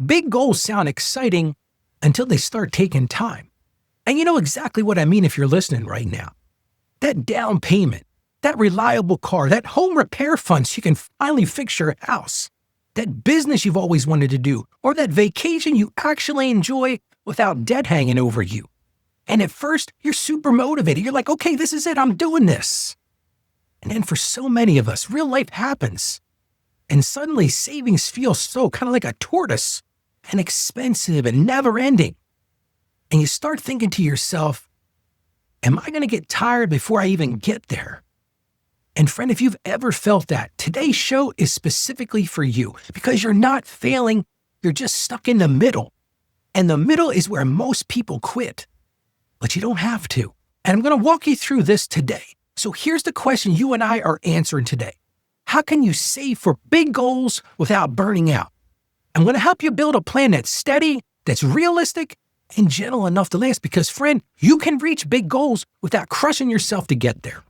Big goals sound exciting until they start taking time. And you know exactly what I mean if you're listening right now. That down payment, that reliable car, that home repair fund so you can finally fix your house, that business you've always wanted to do, or that vacation you actually enjoy without debt hanging over you. And at first, you're super motivated. You're like, okay, this is it. I'm doing this. And then for so many of us, real life happens. And suddenly savings feel so kind of like a tortoise and expensive and never ending. And you start thinking to yourself, am I going to get tired before I even get there? And friend, if you've ever felt that, today's show is specifically for you because you're not failing. You're just stuck in the middle. And the middle is where most people quit. But you don't have to. And I'm going to walk you through this today. So here's the question you and I are answering today. How can you save for big goals without burning out? I'm going to help you build a plan that's steady, that's realistic, and gentle enough to last because, friend, you can reach big goals without crushing yourself to get there.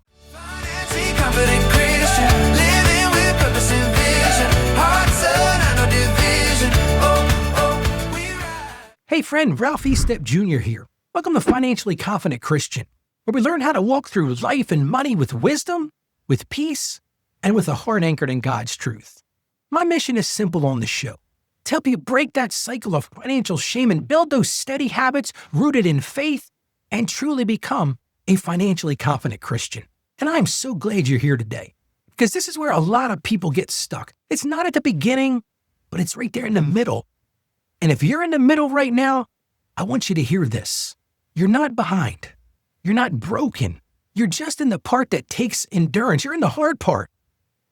Hey friend, Ralph E. Stepp Jr. here. Welcome to Financially Confident Christian, where we learn how to walk through life and money with wisdom, with peace, and with a heart anchored in God's truth. My mission is simple on the show, to help you break that cycle of financial shame and build those steady habits rooted in faith and truly become a financially confident Christian. And I'm so glad you're here today, because this is where a lot of people get stuck. It's not at the beginning, but it's right there in the middle. And if you're in the middle right now, I want you to hear this. You're not behind. You're not broken. You're just in the part that takes endurance. You're in the hard part.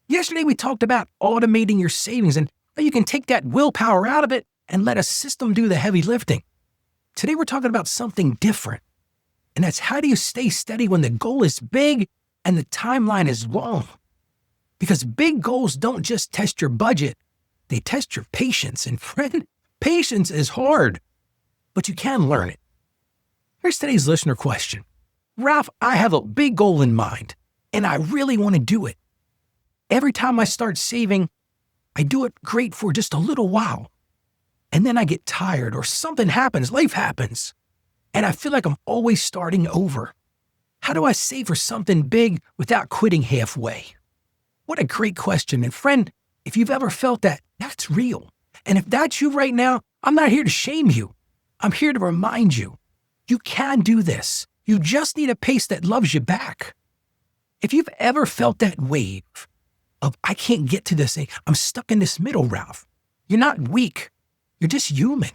Yesterday, we talked about automating your savings and how you can take that willpower out of it and let a system do the heavy lifting. Today, we're talking about something different. And that's how do you stay steady when the goal is big and the timeline is long? Because big goals don't just test your budget. They test your patience. And friend, patience is hard, but you can learn it. Here's today's listener question. Ralph, I have a big goal in mind, and I really want to do it. Every time I start saving, I do it great for just a little while. And then I get tired or something happens, life happens, and I feel like I'm always starting over. How do I save for something big without quitting halfway? What a great question. And friend, if you've ever felt that, that's real. And if that's you right now, I'm not here to shame you. I'm here to remind you. You can do this. You just need a pace that loves you back. If you've ever felt that wave of, I can't get to this, I'm stuck in this middle, Ralph, you're not weak. You're just human.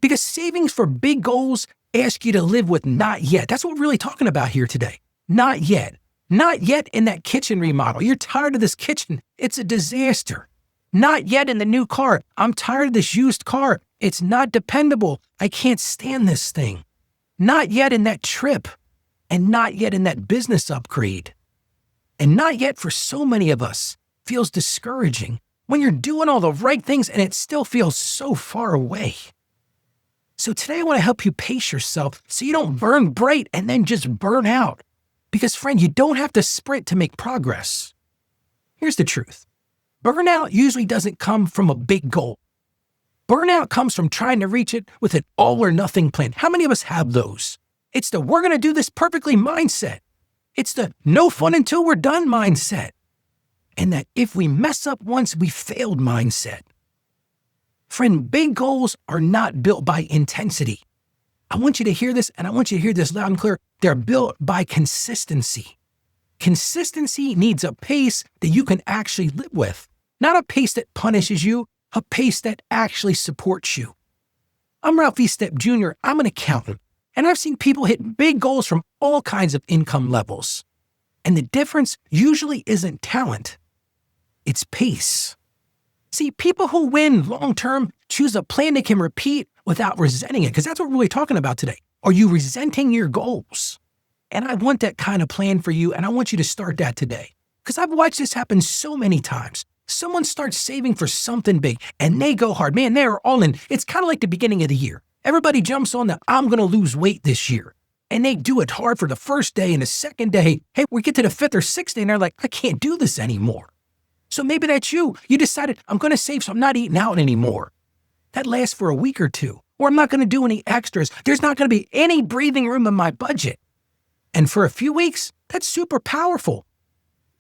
Because savings for big goals ask you to live with not yet. That's what we're really talking about here today. Not yet. Not yet in that kitchen remodel. You're tired of this kitchen. It's a disaster. Not yet in the new car. I'm tired of this used car. It's not dependable. I can't stand this thing. Not yet in that trip. And not yet in that business upgrade. And not yet for so many of us feels discouraging when you're doing all the right things and it still feels so far away. So today I want to help you pace yourself so you don't burn bright and then just burn out. Because friend, you don't have to sprint to make progress. Here's the truth. Burnout usually doesn't come from a big goal. Burnout comes from trying to reach it with an all or nothing plan. How many of us have those? It's the we're going to do this perfectly mindset. It's the no fun until we're done mindset. And that if we mess up once, we failed mindset. Friend, big goals are not built by intensity. I want you to hear this, and I want you to hear this loud and clear. They're built by consistency. Consistency needs a pace that you can actually live with. Not a pace that punishes you, a pace that actually supports you. I'm Ralph E. Stepp Jr. I'm an accountant, and I've seen people hit big goals from all kinds of income levels. And the difference usually isn't talent. It's pace. See, people who win long-term choose a plan they can repeat without resenting it, because that's what we're really talking about today. Are you resenting your goals? And I want that kind of plan for you, and I want you to start that today. Because I've watched this happen so many times. Someone starts saving for something big, and they go hard. Man, they're all in. It's kind of like the beginning of the year. Everybody jumps on the, I'm going to lose weight this year. And they do it hard for the first day and the second day. Hey, we get to the fifth or sixth day, and they're like, I can't do this anymore. So maybe that's you. You decided, I'm going to save so I'm not eating out anymore. that lasts for a week or two. Or I'm not going to do any extras. There's not going to be any breathing room in my budget. And for a few weeks, that's super powerful.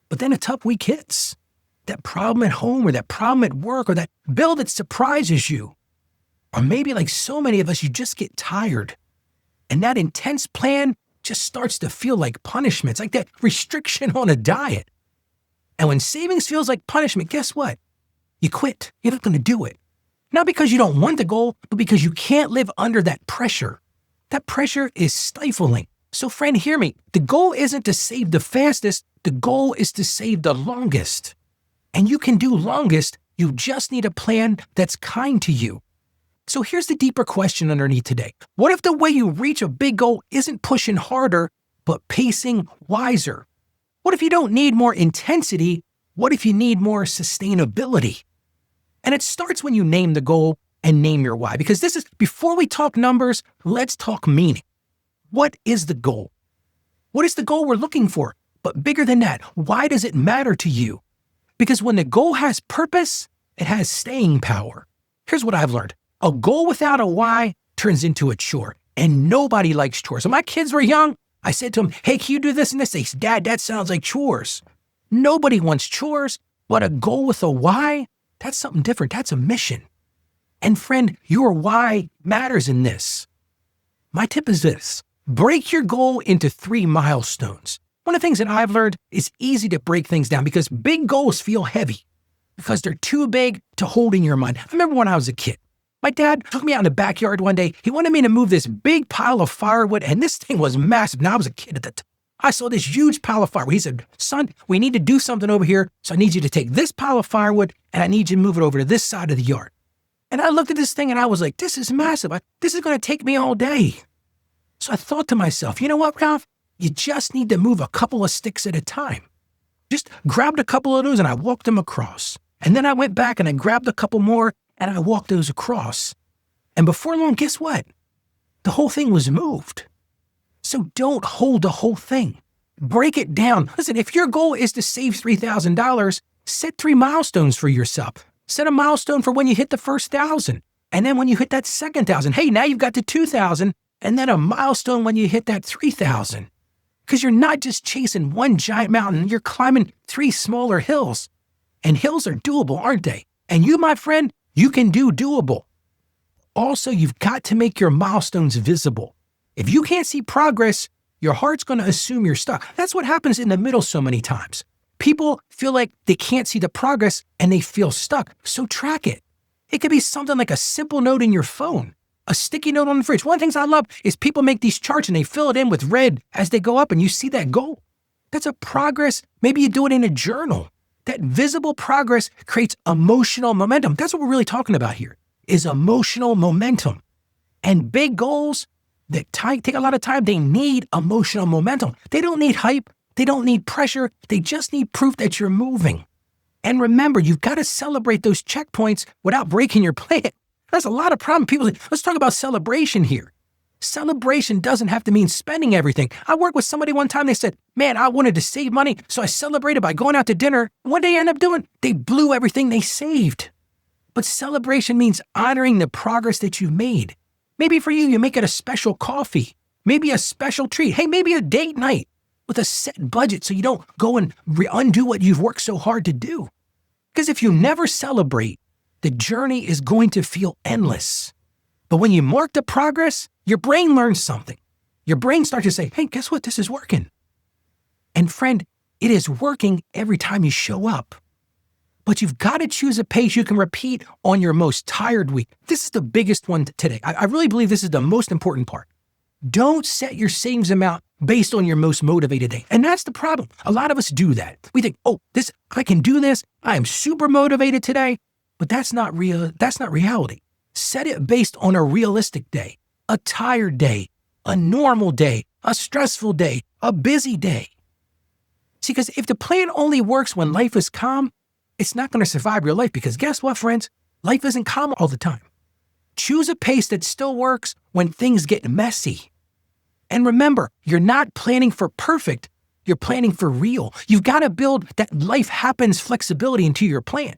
But then a tough week hits. That problem at home or that problem at work or that bill that surprises you. Or maybe like so many of us, you just get tired. And that intense plan just starts to feel like punishment. It's like that restriction on a diet. And when savings feels like punishment, guess what? You quit. You're not going to do it. Not because you don't want the goal, but because you can't live under that pressure. That pressure is stifling. So friend, hear me. The goal isn't to save the fastest. The goal is to save the longest. And you can do longest. You just need a plan that's kind to you. So here's the deeper question underneath today. What if the way you reach a big goal isn't pushing harder, but pacing wiser? What if you don't need more intensity? What if you need more sustainability? And it starts when you name the goal and name your why. Because this is, before we talk numbers, let's talk meaning. What is the goal? What is the goal we're looking for? But bigger than that, why does it matter to you? Because when the goal has purpose, it has staying power. Here's what I've learned. A goal without a why turns into a chore, and nobody likes chores. When my kids were young, I said to them, hey, can you do this and this? They said, Dad, that sounds like chores. Nobody wants chores, but a goal with a why, that's something different. That's a mission. And friend, your why matters in this. My tip is this. Break your goal into 3 milestones. One of the things that I've learned is easy to break things down because big goals feel heavy because they're too big to hold in your mind. I remember when I was a kid. My dad took me out in the backyard one day. He wanted me to move this big pile of firewood, and this thing was massive. Now, I was a kid at the time. I saw this huge pile of firewood. He said, son, we need to do something over here, so I need you to take this pile of firewood, and I need you to move it over to this side of the yard. And I looked at this thing, and I was like, this is massive. This is going to take me all day. So I thought to myself, you know what, Ralph? You just need to move a couple of sticks at a time. Just grabbed a couple of those, and I walked them across. And then I went back, and I grabbed a couple more, and I walked those across. And before long, guess what? The whole thing was moved. So don't hold the whole thing. Break it down. Listen, if your goal is to save $3,000, set 3 milestones for yourself. Set a milestone for when you hit the first 1,000. And then when you hit that second 1,000, hey, now you've got to 2,000. And then a milestone when you hit that 3,000. Because you're not just chasing one giant mountain, you're climbing 3 smaller hills. And hills are doable, aren't they? And you, my friend, you can do doable. Also, you've got to make your milestones visible. If you can't see progress, your heart's going to assume you're stuck. That's what happens in the middle so many times. People feel like they can't see the progress and they feel stuck. So track it. It could be something like a simple note in your phone, a sticky note on the fridge. One of the things I love is people make these charts and they fill it in with red as they go up and you see that goal. That's a progress. Maybe you do it in a journal. That visible progress creates emotional momentum. That's what we're really talking about here, is emotional momentum. And big goals that take a lot of time, they need emotional momentum. They don't need hype. They don't need pressure. They just need proof that you're moving. And remember, you've got to celebrate those checkpoints without breaking your plan. That's a lot of problem. People say, let's talk about celebration here. Celebration doesn't have to mean spending everything. I worked with somebody one time, they said, man, I wanted to save money, so I celebrated by going out to dinner. What did they end up doing? They blew everything they saved. But celebration means honoring the progress that you've made. Maybe for you, you make it a special coffee, maybe a special treat. Hey, maybe a date night with a set budget so you don't go and undo what you've worked so hard to do. Because if you never celebrate, the journey is going to feel endless. But when you mark the progress, your brain learns something. Your brain starts to say, hey, guess what? This is working. And friend, it is working every time you show up. But you've got to choose a pace you can repeat on your most tired week. This is the biggest one today. I really believe this is the most important part. Don't set your savings amount based on your most motivated day. And that's the problem. A lot of us do that. We think, oh, I can do this. I am super motivated today. But that's not real. That's not reality. Set it based on a realistic day, a tired day, a normal day, a stressful day, a busy day. See, because if the plan only works when life is calm, it's not going to survive your life because guess what, friends? Life isn't calm all the time. Choose a pace that still works when things get messy. And remember, you're not planning for perfect, you're planning for real. You've got to build that life happens flexibility into your plan.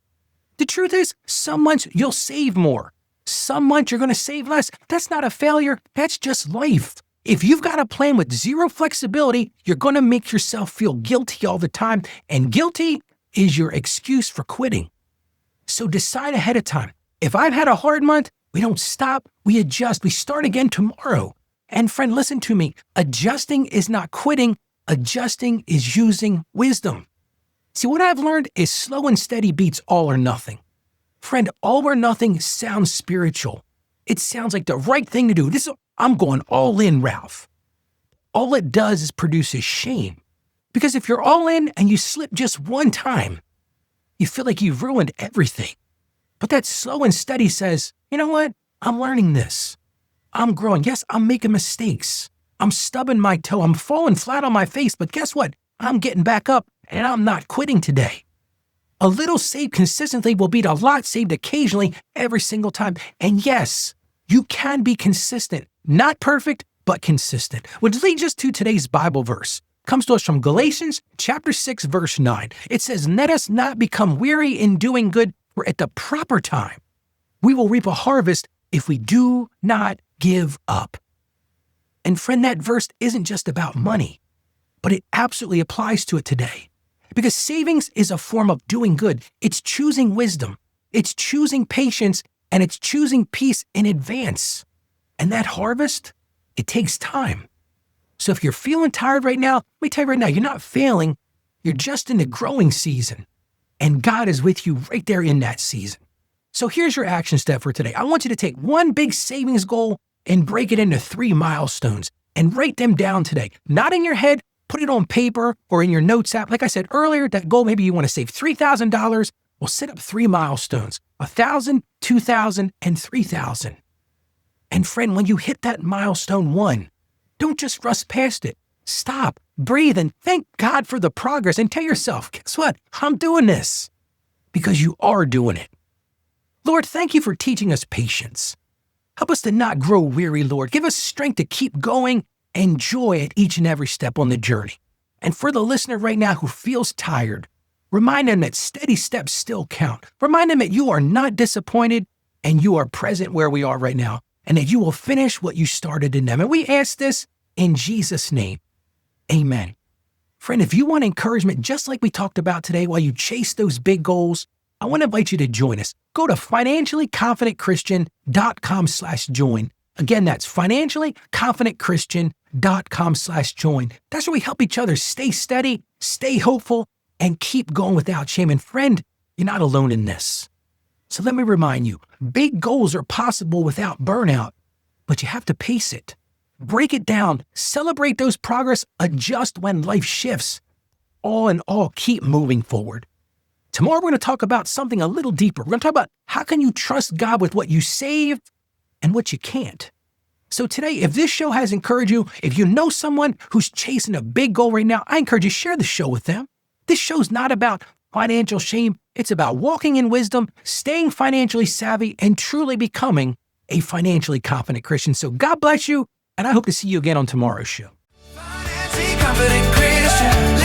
The truth is, some months you'll save more. Some months you're going to save less. That's not a failure. That's just life. If you've got a plan with zero flexibility, you're going to make yourself feel guilty all the time. And guilty is your excuse for quitting. So decide ahead of time. If I've had a hard month, we don't stop. We adjust. We start again tomorrow. And friend, listen to me. Adjusting is not quitting. Adjusting is using wisdom. See, what I've learned is slow and steady beats all or nothing. Friend, all or nothing sounds spiritual. It sounds like the right thing to do. I'm going all in, Ralph. All it does is produces shame. Because if you're all in and you slip just one time, you feel like you've ruined everything. But that slow and steady says, you know what? I'm learning this. I'm growing. Yes, I'm making mistakes. I'm stubbing my toe. I'm falling flat on my face. But guess what? I'm getting back up and I'm not quitting today. A little saved consistently will beat a lot saved occasionally every single time. And yes, you can be consistent. Not perfect, but consistent. Which leads us to today's Bible verse. It comes to us from Galatians chapter 6, verse 9. It says, let us not become weary in doing good, for at the proper time we will reap a harvest if we do not give up. And friend, that verse isn't just about money, but it absolutely applies to it today. Because savings is a form of doing good. It's choosing wisdom. It's choosing patience, and it's choosing peace in advance. And that harvest, it takes time. So if you're feeling tired right now, let me tell you right now, you're not failing. You're just in the growing season. And God is with you right there in that season. So here's your action step for today. I want you to take one big savings goal and break it into 3 milestones and write them down today. Not in your head, put it on paper or in your notes app. Like I said earlier, that goal, maybe you want to save $3,000. Well, set up 3 milestones, 1,000, 2,000, and 3,000. And friend, when you hit that milestone 1, don't just rush past it. Stop, breathe, and thank God for the progress and tell yourself, guess what? I'm doing this because you are doing it. Lord, thank you for teaching us patience. Help us to not grow weary, Lord. Give us strength to keep going and joy at each and every step on the journey. And for the listener right now who feels tired, remind them that steady steps still count. Remind them that you are not disappointed and you are present where we are right now and that you will finish what you started in them. And we ask this in Jesus' name. Amen. Friend, if you want encouragement just like we talked about today while you chase those big goals, I want to invite you to join us. Go to financiallyconfidentchristian.com/join. Again, that's financiallyconfidentchristian.com/join. That's where we help each other stay steady, stay hopeful, and keep going without shame. And friend, you're not alone in this. So let me remind you, big goals are possible without burnout, but you have to pace it. Break it down, celebrate those progress, adjust when life shifts. All in all, keep moving forward. Tomorrow, we're going to talk about something a little deeper. We're going to talk about how can you trust God with what you save and what you can't. So today, if this show has encouraged you, if you know someone who's chasing a big goal right now, I encourage you to share the show with them. This show's not about financial shame. It's about walking in wisdom, staying financially savvy, and truly becoming a financially confident Christian. So God bless you, and I hope to see you again on tomorrow's show. Financially confident Christian.